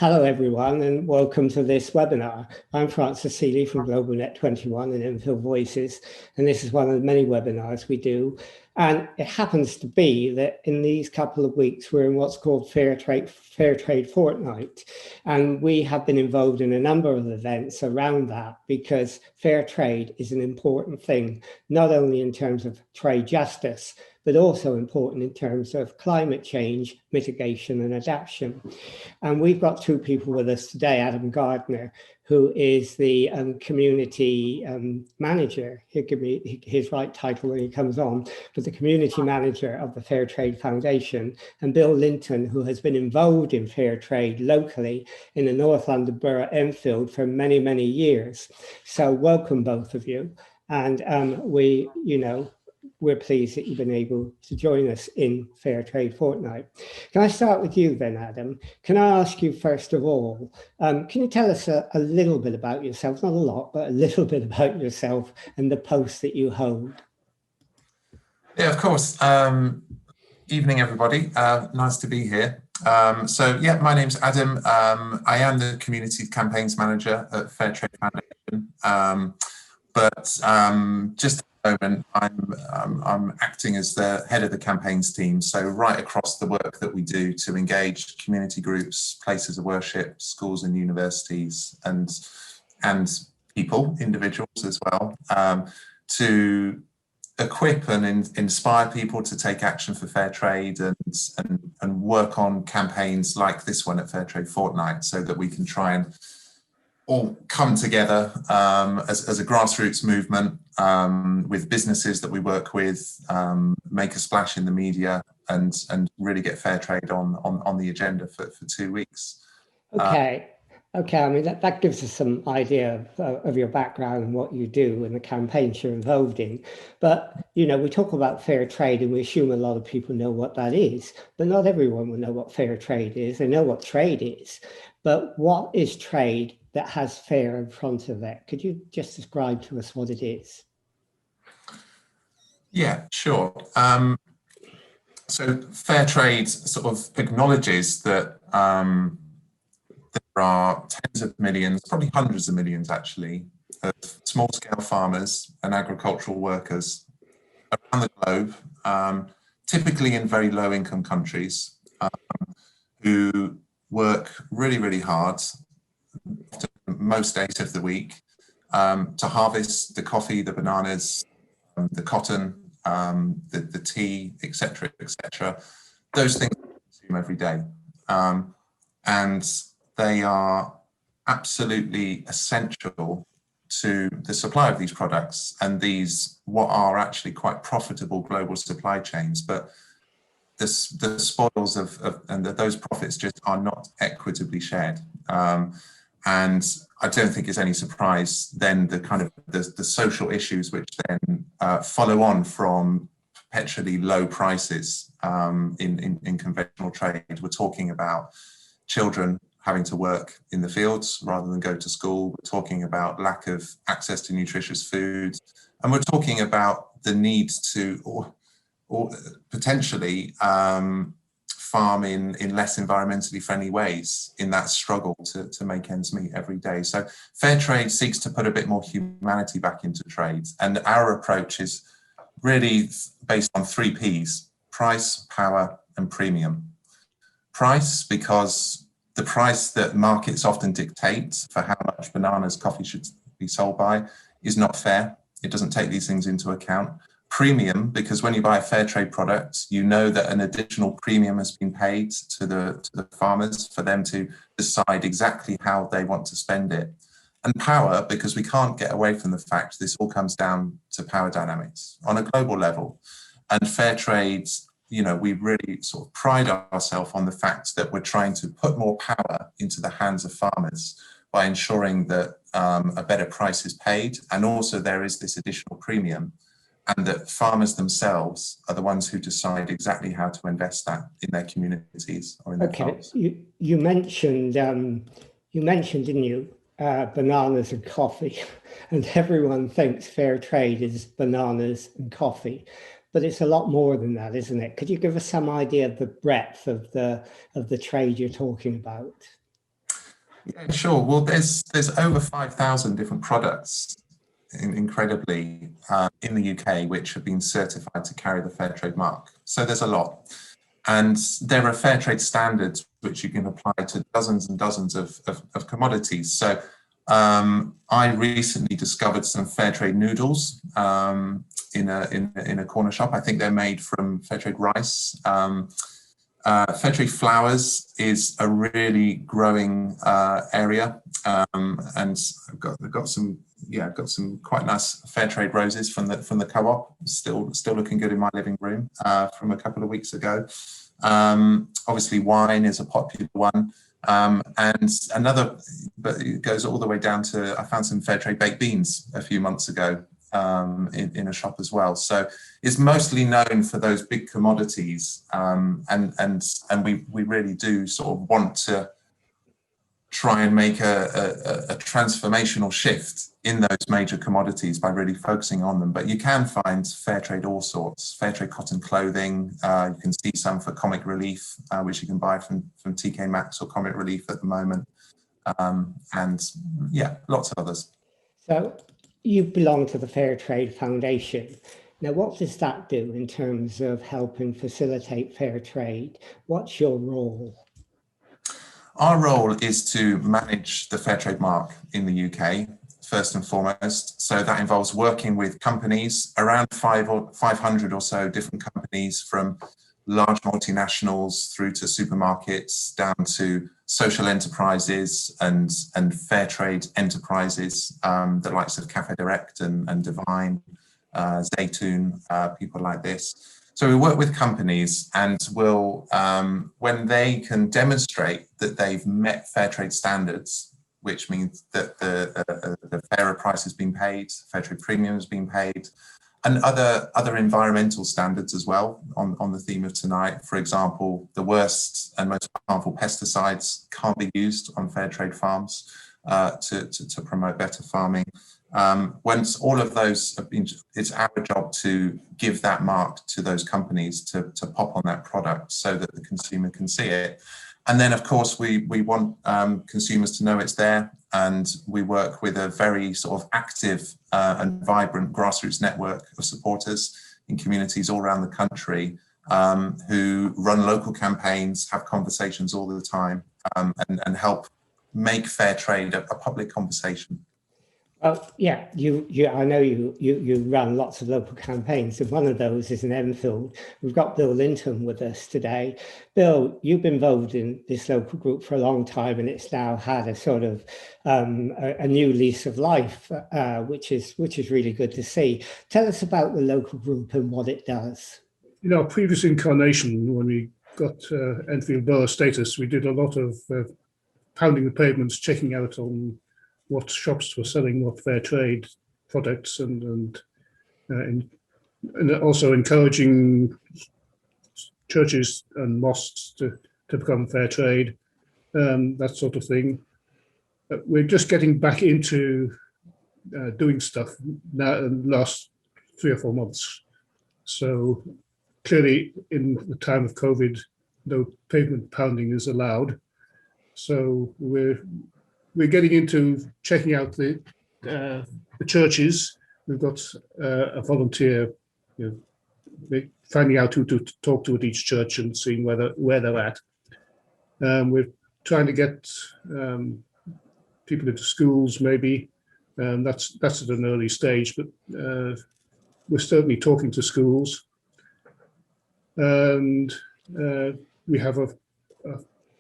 Hello everyone and welcome to this webinar. I'm Francis Seeley from GlobalNet 21 and Enfield Voices, and this is one of the many webinars we do. And it happens to be that in these couple of weeks we're in what's called Fairtrade Fortnight, and we have been involved in a number of events around that because fair trade is an important thing, not only in terms of trade justice, but also important in terms of climate change, mitigation and adaptation. And we've got two people with us today, Adam Gardner, who is the community manager. He'll give me his right title when he comes on, but the community manager of the Fairtrade Foundation, and Bill Linton, who has been involved in fair trade locally in the North London borough Enfield for many, many years. So welcome both of you. And we're pleased that you've been able to join us in Fairtrade Fortnight. Can I start with you then, Adam? Can I ask you first of all, can you tell us a little bit about yourself, not a lot, but a little bit about yourself and the post that you hold? Yeah, of course. Evening, everybody. Nice to be here. So yeah, my name's Adam. I am the Community Campaigns Manager at Fairtrade Foundation. Just at the moment, I'm acting as the head of the campaigns team. So right across the work that we do to engage community groups, places of worship, schools and universities, and people, individuals as well, to equip and inspire people to take action for fair trade and work on campaigns like this one at Fairtrade Fortnight, so that we can try and all come together as a grassroots movement with businesses that we work with, make a splash in the media and really get fair trade on the agenda for 2 weeks. Okay. I mean, that gives us some idea of your background and what you do and the campaigns you're involved in. But, you know, we talk about fair trade and we assume a lot of people know what that is, but not everyone will know what fair trade is. They know what trade is, but what is trade that has fair in front of it? Could you just describe to us what it is? Yeah, sure. So fair trade sort of acknowledges that there are tens of millions, probably hundreds of millions actually, of small-scale farmers and agricultural workers around the globe, typically in very low-income countries, who work really, really hard, often most days of the week, to harvest the coffee, the bananas, the cotton, the tea, etc., etc. Those things we consume every day. And they are absolutely essential to the supply of these products and these, what are actually quite profitable global supply chains. But the spoils and those profits just are not equitably shared. And I don't think it's any surprise then the kind of the social issues which then follow on from perpetually low prices in conventional trade. We're talking about children having to work in the fields rather than go to school. We're talking about lack of access to nutritious food. And we're talking about the need to, or potentially, farm in less environmentally friendly ways in that struggle to make ends meet every day. So fair trade seeks to put a bit more humanity back into trade. And our approach is really based on 3 Ps: price, power, and premium. Price, because the price that markets often dictate for how much bananas coffee should be sold by is not fair. It doesn't take these things into account. Premium, because when you buy a fair trade product, you know that an additional premium has been paid to the farmers for them to decide exactly how they want to spend it. And power, because we can't get away from the fact this all comes down to power dynamics on a global level. And fair trade, you know, we really sort of pride ourselves on the fact that we're trying to put more power into the hands of farmers by ensuring that a better price is paid, and also there is this additional premium, and that farmers themselves are the ones who decide exactly how to invest that in their communities or in their farms. You mentioned, didn't you, bananas and coffee, and everyone thinks fair trade is bananas and coffee. But it's a lot more than that, isn't it? Could you give us some idea of the breadth of the trade you're talking about? Yeah, sure. Well, there's over 5,000 different products, incredibly, in the UK, which have been certified to carry the Fairtrade mark. So there's a lot. And there are Fairtrade standards which you can apply to dozens and dozens of commodities. So I recently discovered some Fairtrade noodles in a corner shop. I think they're made from Fairtrade rice. Fairtrade flowers is a really growing area, and I've got some quite nice Fairtrade roses from the co-op. Still looking good in my living room from a couple of weeks ago. Obviously, wine is a popular one, and another, but it goes all the way down to, I found some Fairtrade baked beans a few months ago in a shop as well. So it's mostly known for those big commodities, and we really do sort of want to try and make a transformational shift in those major commodities by really focusing on them. But you can find Fairtrade all sorts, Fairtrade cotton clothing. You can see some for Comic Relief, which you can buy from TK Maxx or Comic Relief at the moment, and yeah, lots of others. So you belong to the Fairtrade Foundation. Now, what does that do in terms of helping facilitate fair trade? What's your role? Our role is to manage the Fairtrade mark in the UK, first and foremost. So that involves working with companies, around 500 or so different companies, from large multinationals through to supermarkets, down to social enterprises and Fairtrade enterprises, the likes of Cafe Direct and Divine, Zaytoon, people like this. So we work with companies, and will, when they can demonstrate that they've met Fairtrade standards, which means that the fairer price has been paid, Fairtrade premium has been paid, and other environmental standards as well on the theme of tonight. For example, the worst and most harmful pesticides can't be used on Fairtrade farms to promote better farming. Once all of those have been, it's our job to give that mark to those companies to pop on that product so that the consumer can see it. And then, of course, we want consumers to know it's there, and we work with a very sort of active and vibrant grassroots network of supporters in communities all around the country, who run local campaigns, have conversations all the time, and help make fair trade a public conversation. Well, yeah, I know you run lots of local campaigns, and one of those is in Enfield. We've got Bill Linton with us today. Bill, you've been involved in this local group for a long time, and it's now had a sort of a new lease of life, which is really good to see. Tell us about the local group and what it does. In our previous incarnation, when we got Enfield Borough status, we did a lot of pounding the pavements, checking out on what shops were selling what fair trade products, and also encouraging churches and mosques to become fair trade, that sort of thing. We're just getting back into doing stuff now in the last 3 or 4 months. So clearly, in the time of COVID, no pavement pounding is allowed. So we're getting into checking out the churches. We've got a volunteer, finding out who to talk to at each church and seeing where they're at. We're trying to get people into schools, maybe. That's at an early stage, but we're certainly talking to schools. And we have a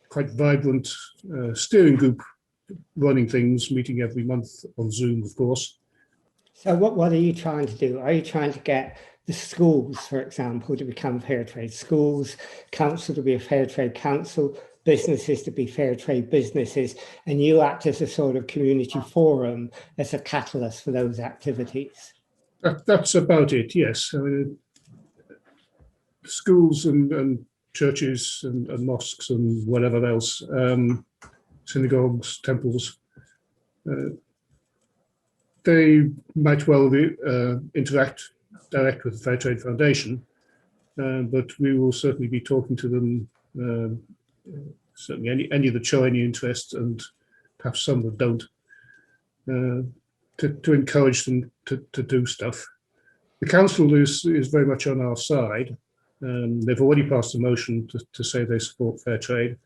quite vibrant steering group running things, meeting every month on Zoom, of course. So what are you trying to do? Are you trying to get the schools, for example, to become fair trade schools, council to be a fair trade council, businesses to be fair trade businesses, and you act as a sort of community forum, as a catalyst for those activities? That's about it, yes. I mean, schools and churches and mosques and whatever else, synagogues, temples, they might well interact direct with the Fairtrade Foundation, but we will certainly be talking to them, certainly any that show any interest, and perhaps some that don't, to encourage them to do stuff. The council is very much on our side. They've already passed a motion to say they support fair trade.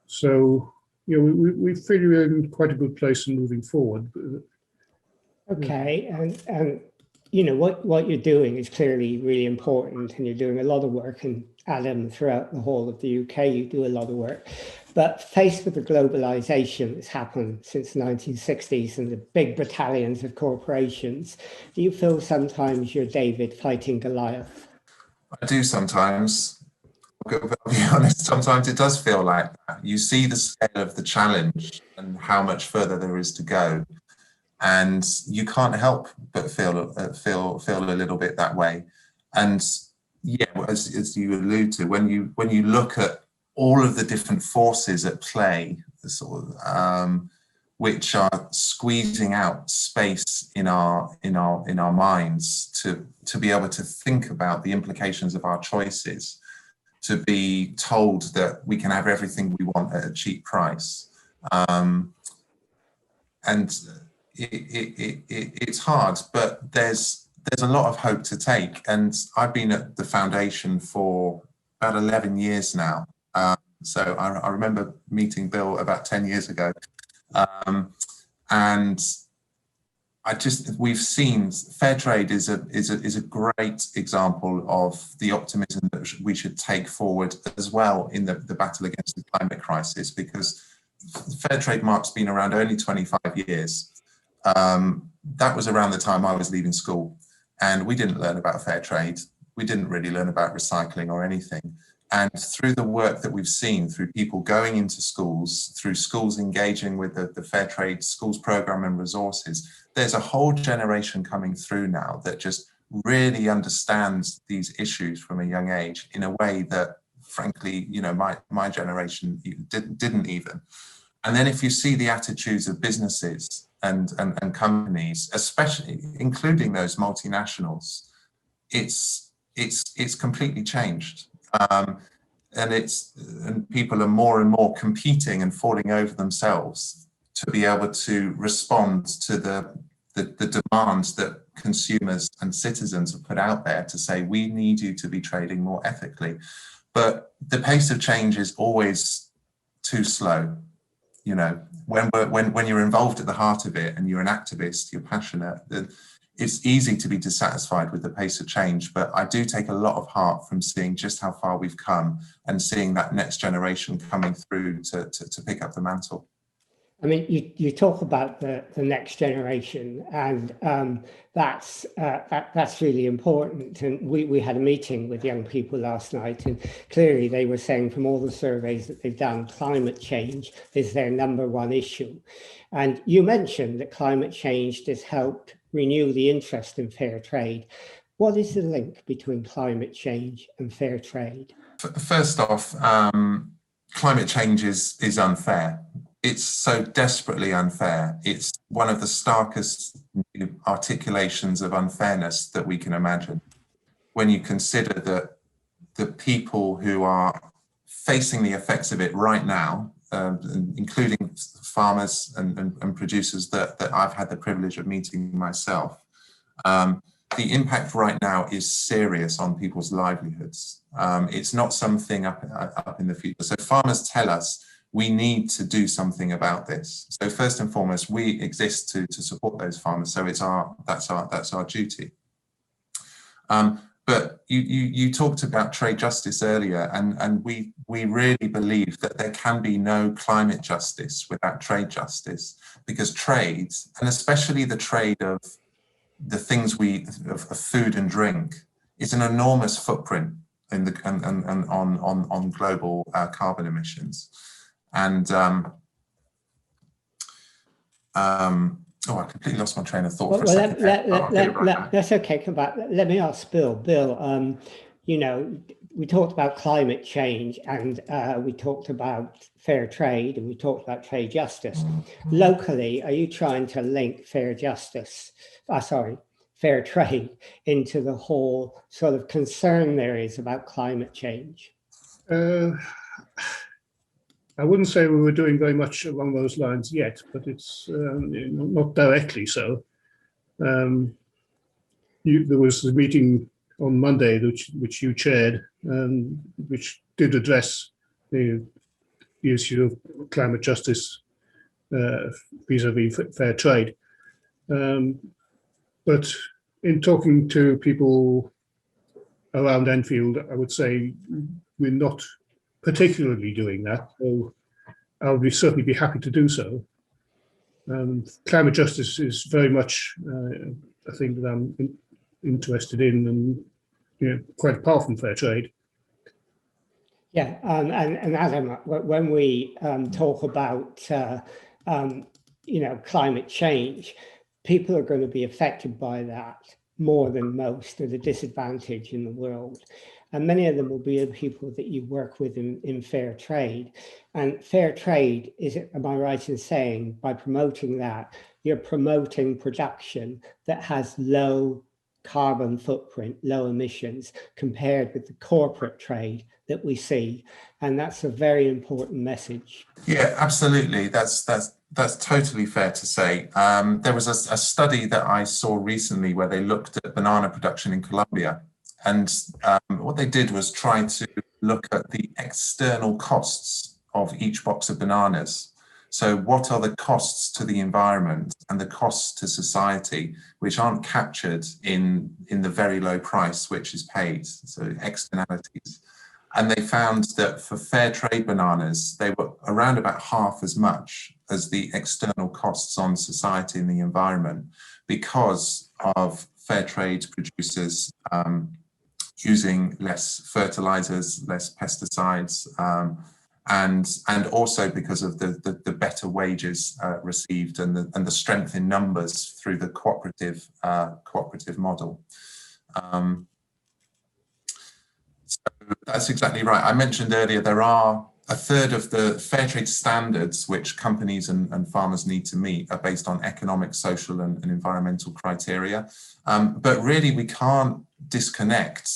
So, you know, we feel we're in quite a good place in moving forward. Okay, and you know what you're doing is clearly really important, and you're doing a lot of work. And Adam, throughout the whole of the UK, you do a lot of work. But faced with the globalization that's happened since the 1960s and the big battalions of corporations, do you feel sometimes you're David fighting Goliath? I do sometimes. I'll be honest, sometimes it does feel like that. You see the scale of the challenge and how much further there is to go, and you can't help but feel a little bit that way. And yeah, as you allude to, when you look at all of the different forces at play, which are squeezing out space in our minds to be able to think about the implications of our choices, to be told that we can have everything we want at a cheap price. And it's hard, but there's a lot of hope to take. And I've been at the foundation for about 11 years now. So I remember meeting Bill about 10 years ago. And we've seen Fairtrade is a great example of the optimism that we should take forward as well in the battle against the climate crisis, because Fairtrade Mark's been around only 25 years. That was around the time I was leaving school, and we didn't learn about Fairtrade. We didn't really learn about recycling or anything. And through the work that we've seen, through people going into schools, through schools engaging with the Fairtrade schools program and resources, there's a whole generation coming through now that just really understands these issues from a young age in a way that, frankly, you know, my generation didn't even. And then if you see the attitudes of businesses and companies, especially including those multinationals, it's completely changed. And people are more and more competing and falling over themselves to be able to respond to the demands that consumers and citizens have put out there to say, we need you to be trading more ethically. But the pace of change is always too slow. You know, when you're involved at the heart of it and you're an activist, you're passionate, it's easy to be dissatisfied with the pace of change, but I do take a lot of heart from seeing just how far we've come and seeing that next generation coming through to pick up the mantle. I mean, you talk about the next generation, and that's really important. And we had a meeting with young people last night, and clearly they were saying from all the surveys that they've done, climate change is their #1 issue. And you mentioned that climate change has helped renew the interest in fair trade. What is the link between climate change and fair trade? First off, climate change is unfair. It's so desperately unfair. It's one of the starkest articulations of unfairness that we can imagine. When you consider that the people who are facing the effects of it right now, including farmers and producers that I've had the privilege of meeting myself, the impact right now is serious on people's livelihoods. It's not something up in the future. So farmers tell us we need to do something about this. So first and foremost, we exist to support those farmers. So that's our duty. But you talked about trade justice earlier, and we really believe that there can be no climate justice without trade justice, because trade, and especially the trade of the things of food and drink, is an enormous footprint in on global carbon emissions. And oh, I completely lost my train of thought. That's okay. Come back. Let me ask Bill. Bill, you know, we talked about climate change, and we talked about fair trade, and we talked about trade justice. Locally, are you trying to link fair trade into the whole sort of concern there is about climate change? I wouldn't say we were doing very much along those lines yet, but it's not directly so. There was a meeting on Monday which you chaired, which did address the issue of climate justice vis-a-vis fair trade. But in talking to people around Enfield, I would say we're not particularly doing that, so I'll certainly be happy to do so. Climate justice is very much a thing that I'm interested in, and quite apart from fair trade. Yeah, and Adam, when we talk about climate change, people are going to be affected by that more than most, at a disadvantage in the world. And many of them will be the people that you work with in fair trade. And fair trade is, am I right in saying, by promoting that, you're promoting production that has low carbon footprint, low emissions, compared with the corporate trade that we see. And that's a very important message. Yeah, absolutely. That's totally fair to say. There was a study that I saw recently where they looked at banana production in Colombia. And what they did was try to look at the external costs of each box of bananas. So what are the costs to the environment and the costs to society, which aren't captured in the very low price which is paid, so externalities. And they found that for fair trade bananas, they were around about half as much as the external costs on society and the environment, because of fair trade producers using less fertilizers, less pesticides, and also because of the better wages received and the strength in numbers through the cooperative model. So that's exactly right. I mentioned earlier there are a third of the fair trade standards which companies and farmers need to meet are based on economic, social and environmental criteria. But really we can't disconnect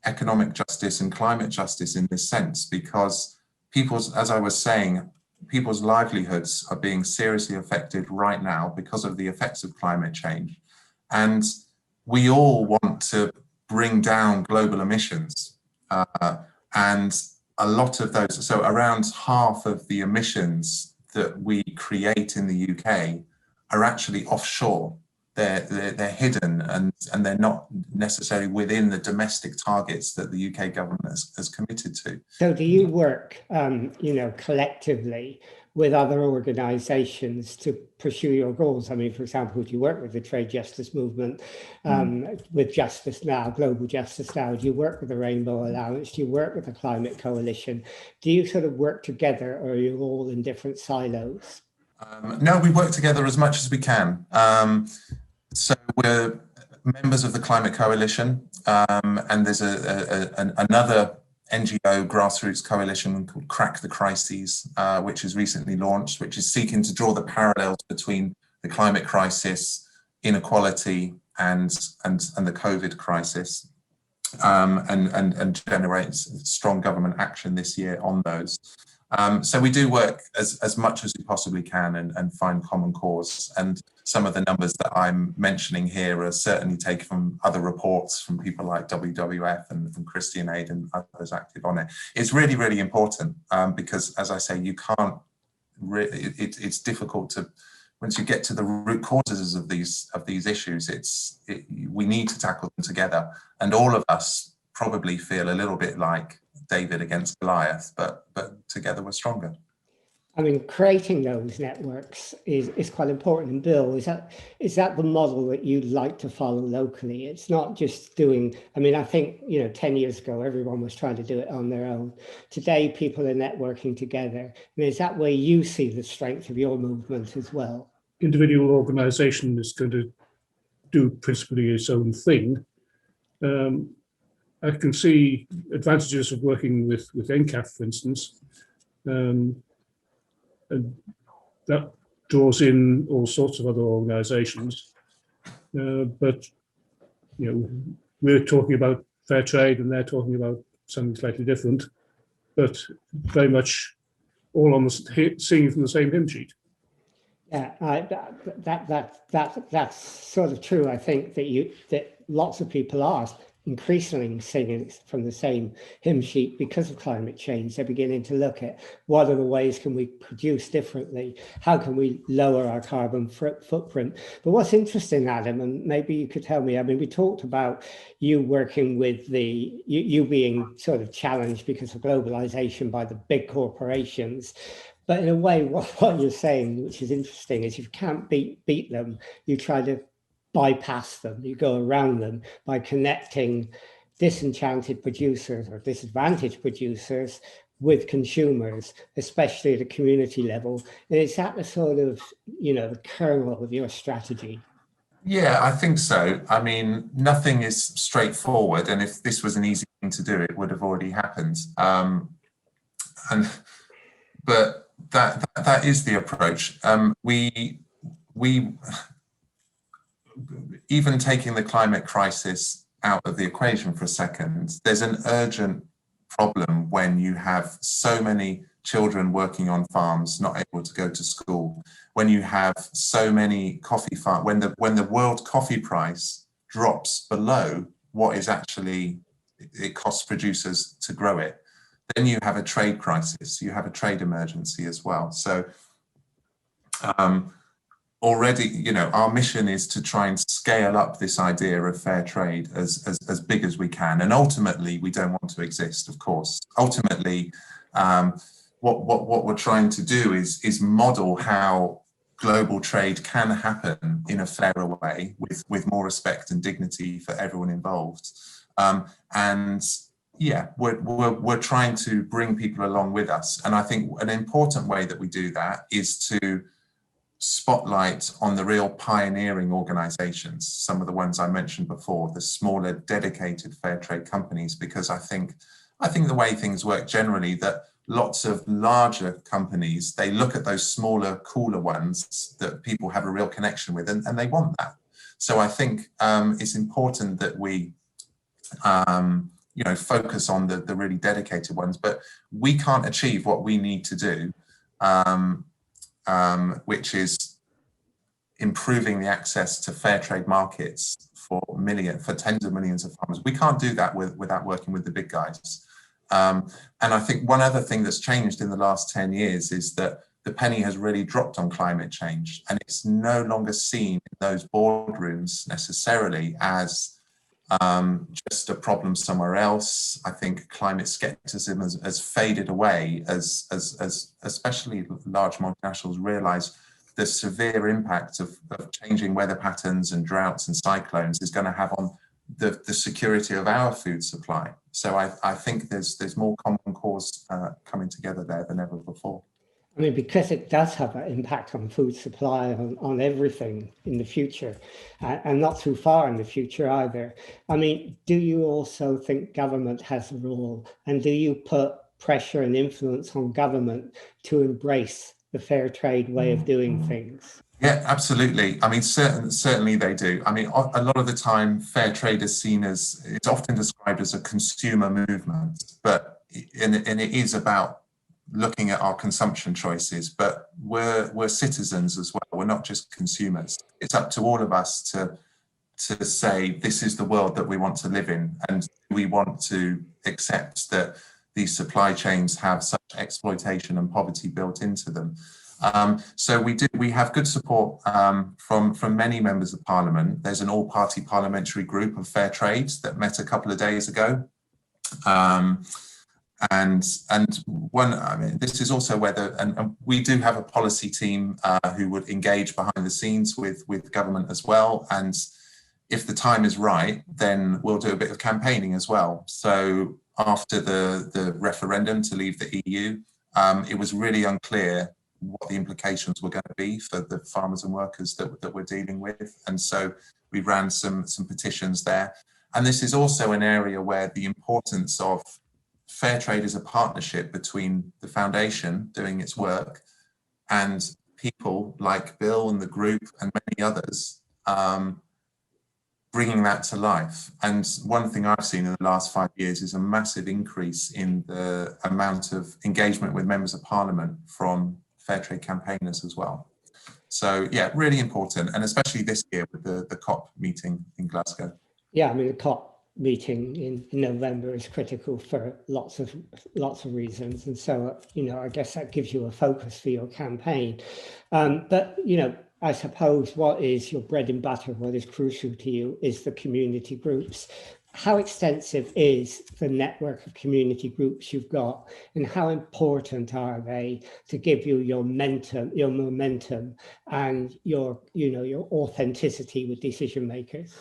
economic justice and climate justice in this sense, because as I was saying, people's livelihoods are being seriously affected right now because of the effects of climate change. And we all want to bring down global emissions. And a lot of those, so around half of the emissions that we create in the UK are actually offshore. They're hidden and they're not necessarily within the domestic targets that the UK government has committed to. So do you work, collectively with other organisations to pursue your goals? I mean, for example, do you work with the trade justice movement, with Justice Now, Global Justice Now? Do you work with the Rainbow Alliance? Do you work with the Climate Coalition? Do you sort of work together, or are you all in different silos? No, we work together as much as we can. So we're members of the Climate Coalition, and there's another NGO grassroots coalition called Crack the Crises, which is recently launched, which is seeking to draw the parallels between the climate crisis, inequality, and the COVID crisis, and generates strong government action this year on those. So we do work as much as we possibly can and find common cause. And some of the numbers that I'm mentioning here are certainly taken from other reports from people like WWF and from Christian Aid and others active on it. It's really, really important because, as I say, you can't, it's difficult to, once you get to the root causes of these issues, we need to tackle them together. And all of us probably feel a little bit like David against Goliath, but together we're stronger. I mean, creating those networks is quite important. And Bill, is that the model that you'd like to follow locally? It's not just doing, I mean, I think, 10 years ago, everyone was trying to do it on their own. Today, people are networking together. And is that where you see the strength of your movement as well? Individual organisation is going to do principally its own thing. I can see advantages of working with EnCaf, for instance, and that draws in all sorts of other organisations. But we're talking about fair trade, and they're talking about something slightly different, but very much all on the singing from the same hymn sheet. Yeah, that's sort of true. I think that lots of people are increasingly singing from the same hymn sheet because of climate change. They're beginning to look at what are the ways can we produce differently? How can we lower our carbon footprint? But what's interesting, Adam, and maybe you could tell me, I mean, we talked about you working with you being sort of challenged because of globalization by the big corporations. But in a way, what you're saying, which is interesting, is if you can't beat them, you try to bypass them. You go around them by connecting disenchanted producers or disadvantaged producers with consumers, especially at a community level. And is that the sort of, the kernel of your strategy? Yeah, I think so. I mean, nothing is straightforward, and if this was an easy thing to do, it would have already happened. But that is the approach. We even taking the climate crisis out of the equation for a second, there's an urgent problem when you have so many children working on farms not able to go to school, when you have so many coffee farms, when the world coffee price drops below what is actually it costs producers to grow it, then you have a trade crisis, you have a trade emergency as well. So already, our mission is to try and scale up this idea of fair trade as big as we can. And ultimately, we don't want to exist, of course. Ultimately, what we're trying to do is model how global trade can happen in a fairer way with more respect and dignity for everyone involved. Yeah, we're trying to bring people along with us. And I think an important way that we do that is to spotlight on the real pioneering organizations, some of the ones I mentioned before, the smaller dedicated fair trade companies, because I think the way things work generally, that lots of larger companies, they look at those smaller, cooler ones that people have a real connection with, and they want that. So I think it's important that we focus on the really dedicated ones, but we can't achieve what we need to do, which is improving the access to fair trade markets for tens of millions of farmers. We can't do that without working with the big guys. And I think one other thing that's changed in the last 10 years is that the penny has really dropped on climate change, and it's no longer seen in those boardrooms necessarily as just a problem somewhere else. I think climate skepticism has faded away as especially large multinationals realize the severe impact of changing weather patterns and droughts and cyclones is going to have on the security of our food supply. So I think there's more common cause coming together there than ever before. I mean, because it does have an impact on food supply, on everything in the future, and not too far in the future either. I mean, do you also think government has a role, and do you put pressure and influence on government to embrace the fair trade way of doing things? Yeah, absolutely. I mean, certainly they do. I mean, a lot of the time, fair trade is seen as, it's often described as a consumer movement, and it is about looking at our consumption choices, but we're citizens as well. We're not just consumers. It's up to all of us to say, this is the world that we want to live in, and we want to accept that these supply chains have such exploitation and poverty built into them. So we have good support from many members of Parliament. There's an all-party parliamentary group of fair trade that met a couple of days ago. And one, I mean, this is also whether, and we do have a policy team who would engage behind the scenes with government as well. And if the time is right, then we'll do a bit of campaigning as well. So after the referendum to leave the EU, it was really unclear what the implications were going to be for the farmers and workers that we're dealing with. And so we ran some petitions there. And this is also an area where the importance of fair trade is a partnership between the foundation doing its work and people like Bill and the group and many others bringing that to life. And one thing I've seen in the last 5 years is a massive increase in the amount of engagement with members of Parliament from Fairtrade campaigners as well. So yeah, really important, and especially this year with the COP meeting in Glasgow. Yeah, I mean, the COP meeting in November is critical for lots of reasons, and so I guess that gives you a focus for your campaign. But I suppose what is your bread and butter, what is crucial to you, is the community groups. How extensive is the network of community groups you've got, and how important are they to give you your momentum and your authenticity with decision makers?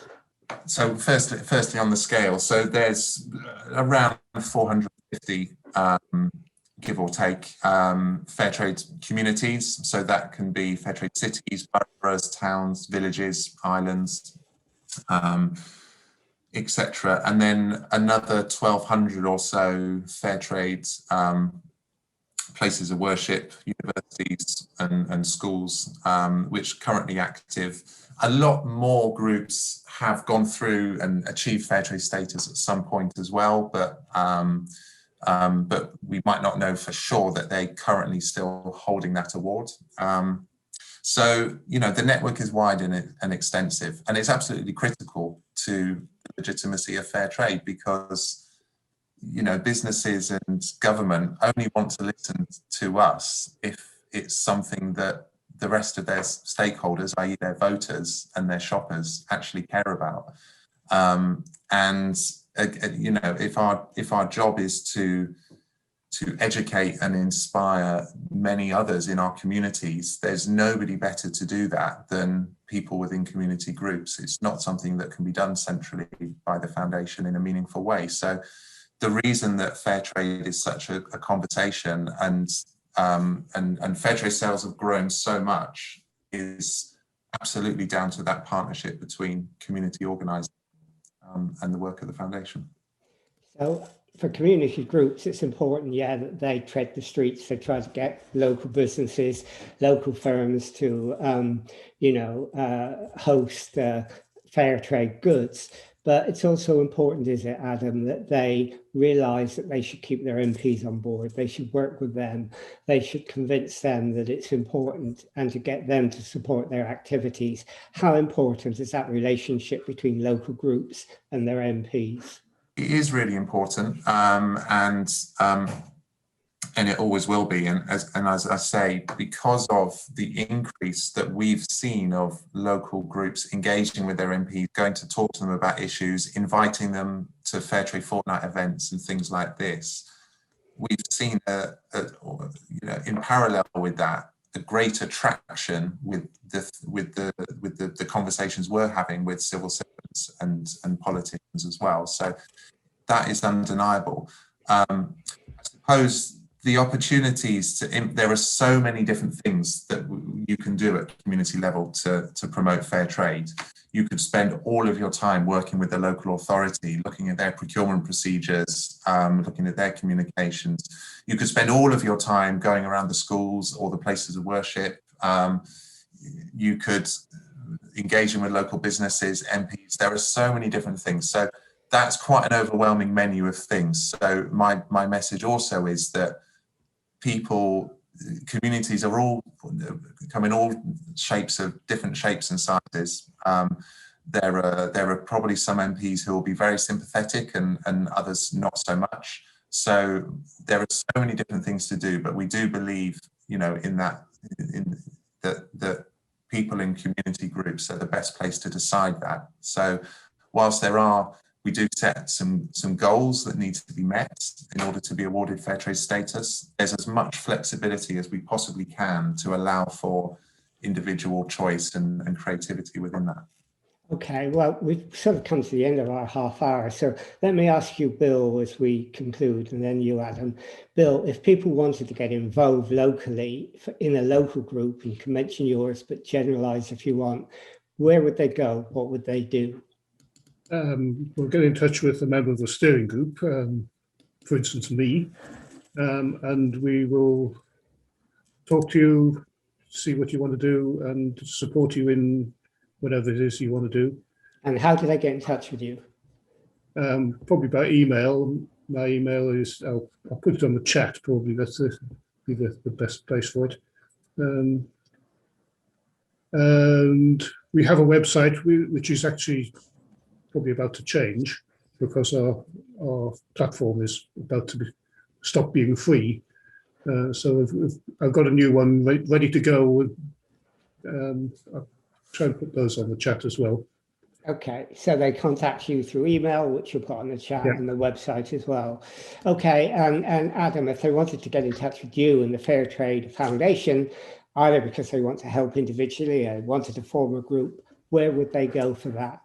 So firstly on the scale, so there's around 450 give or take Fairtrade communities. So that can be Fairtrade cities, boroughs, towns, villages, islands, etc. And then another 1,200 or so Fairtrade places of worship, universities and schools, which are currently active. A lot more groups have gone through and achieved Fairtrade status at some point as well, but we might not know for sure that they're currently still holding that award. So, the network is wide and extensive, and it's absolutely critical to the legitimacy of fair trade because, businesses and government only want to listen to us if it's something that the rest of their stakeholders, i.e. their voters and their shoppers, actually care about. If our job is to educate and inspire many others in our communities, there's nobody better to do that than people within community groups. It's not something that can be done centrally by the foundation in a meaningful way. So the reason that fair trade is such a conversation and fair trade sales have grown so much is absolutely down to that partnership between community organising and the work of the foundation. So for community groups, it's important, that they tread the streets. They try to get local businesses, local firms to, host fair trade goods. But it's also important, is it, Adam, that they realise that they should keep their MPs on board. They should work with them. They should convince them that it's important and to get them to support their activities. How important is that relationship between local groups and their MPs? It is really important, and it always will be. And as I say, because of the increase that we've seen of local groups engaging with their MPs, going to talk to them about issues, inviting them to Fairtrade fortnight events and things like this, we've seen in parallel with that, a greater traction with the conversations we're having with civil servants and politicians as well. So that is undeniable. I suppose the opportunities there are so many different things that you can do at community level to promote fair trade. You could spend all of your time working with the local authority, looking at their procurement procedures, looking at their communications. You could spend all of your time going around the schools or the places of worship. You could engage with local businesses, MPs. There are so many different things. So that's quite an overwhelming menu of things. So my message also is that communities are all come in all different shapes and sizes. There are probably some MPs who will be very sympathetic and others not so much. So there are so many different things to do, but we do believe, that people in community groups are the best place to decide that. So whilst we do set some goals that need to be met in order to be awarded fair trade status, there's as much flexibility as we possibly can to allow for individual choice and creativity within that. Okay, well, we've sort of come to the end of our half hour. So let me ask you, Bill, as we conclude, and then you, Adam. Bill, if people wanted to get involved locally in a local group, you can mention yours, but generalize if you want, where would they go? What would they do? We'll get in touch with a member of the steering group, for instance, me, and we will talk to you, see what you want to do, and support you in whatever it is you want to do. And how did they get in touch with you? Probably by email. My email is, I'll put it on the chat, probably. That's be the best place for it. And we have a website which is actually probably about to change, because our platform is about to stop being free. So I've got a new one ready to go. I'll try and put those on the chat as well. Okay, so they contact you through email, which you'll put on the chat, Yeah. and the website as well. Okay, and Adam, if they wanted to get in touch with you and the Fairtrade Foundation, either because they want to help individually or wanted to form a group, where would they go for that?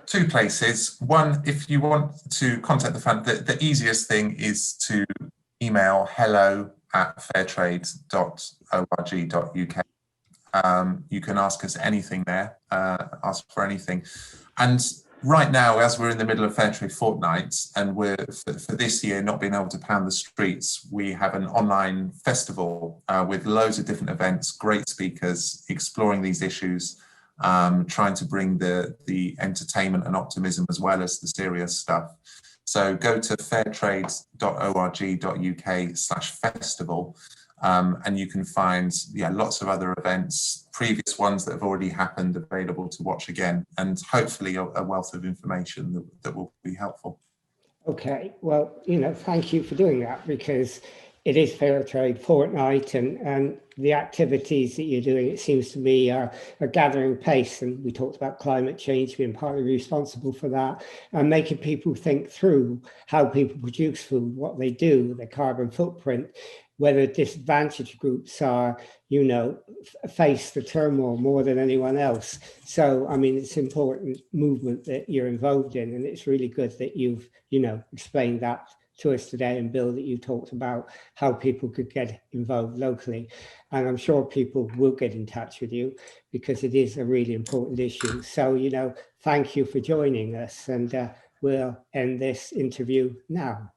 Two places. One, if you want to contact the fund, the easiest thing is to email hello@fairtrade.org.uk. You can ask us anything there, ask for anything. And right now, as we're in the middle of Fairtrade Fortnight, and we're for this year not being able to pound the streets, we have an online festival with loads of different events, great speakers, exploring these issues, trying to bring the entertainment and optimism as well as the serious stuff. So go to fairtrade.org.uk/festival. And you can find lots of other events, previous ones that have already happened, available to watch again, and hopefully a wealth of information that will be helpful. Okay, well, thank you for doing that, because it is Fairtrade Fortnight, and the activities that you're doing, it seems to me, are gathering pace. And we talked about climate change being partly responsible for that, and making people think through how people produce food, what they do, their carbon footprint, whether disadvantaged groups are, face the turmoil more than anyone else. So, I mean, it's an important movement that you're involved in, and it's really good that you've, explained that to us today, and Bill, that you talked about how people could get involved locally. And I'm sure people will get in touch with you, because it is a really important issue. So, thank you for joining us, and we'll end this interview now.